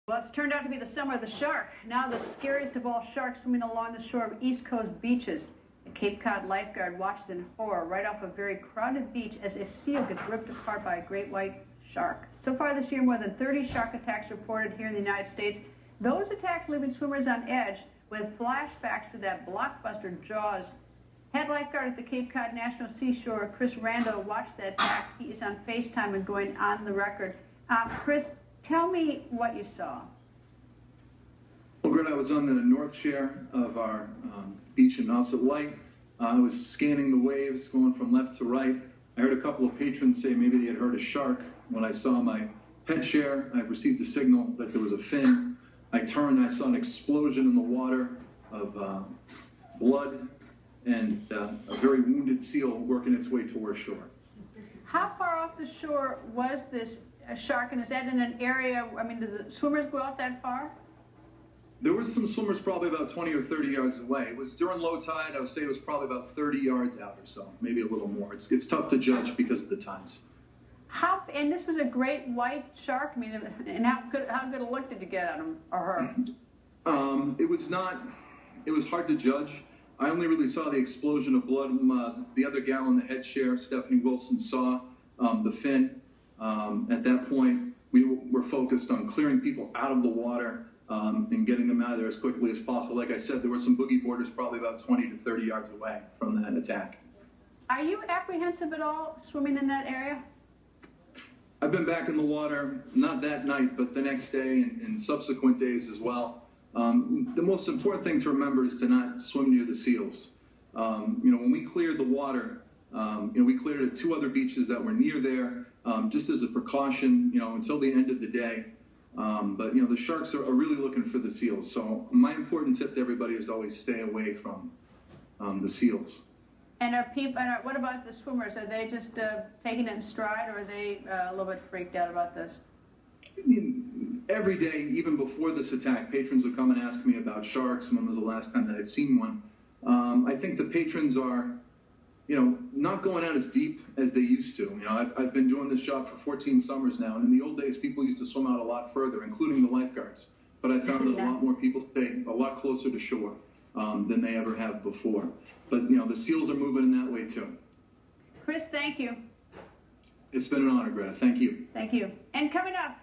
Well, it's turned out to be the summer of the shark. Now the scariest of all sharks swimming along the shore of East Coast beaches. A Cape Cod lifeguard watches in horror right off a very crowded beach as a seal gets ripped apart by a great white shark. So far this year, more than 30 shark attacks reported here in the United States. Those attacks leaving swimmers on edge with flashbacks to that blockbuster Jaws. Head lifeguard at the Cape Cod National Seashore, Randall, watched that attack. He is on FaceTime and going on the record. Chris, tell me what you saw. Well, Greta, I was on the north shore of our beach in Nauset Light. I was scanning the waves, going from left to right. I heard a couple of patrons say maybe they had heard a shark. When I saw my head share, I received a signal that there was a fin. I turned, I saw an explosion in the water of blood and a very wounded seal working its way toward shore. How far off the shore was this shark, and is that in an area, I mean, did the swimmers go out that far? There were some swimmers probably about 20 or 30 yards away. It was during low tide. I would say it was probably about 30 yards out or so, maybe a little more. It's tough to judge because of the tides. And this was a great white shark? I mean, and how good a look did you get at him or her? It was hard to judge. I only really saw the explosion of blood. The other gal in the head share, Stephanie Wilson, saw the fin. At that point, we were focused on clearing people out of the water and getting them out of there as quickly as possible. Like I said, there were some boogie boarders probably about 20 to 30 yards away from that attack. Are you apprehensive at all swimming in that area? I've been back in the water, not that night, but the next day and subsequent days as well. The most important thing to remember is to not swim near the seals. When we cleared the water, we cleared it at 2 other beaches that were near there, just as a precaution, until the end of the day. But the sharks are really looking for the seals. So my important tip to everybody is to always stay away from the seals. And what about the swimmers? Are they just taking it in stride, or are they a little bit freaked out about this? Every day, even before this attack, patrons would come and ask me about sharks and when was the last time that I'd seen one. I think the patrons are, not going out as deep as they used to. I've been doing this job for 14 summers now, and in the old days, people used to swim out a lot further, including the lifeguards. But I found that a lot more people stay a lot closer to shore than they ever have before. But, the seals are moving in that way, too. Chris, thank you. It's been an honor, Greta. Thank you. Thank you. And coming up,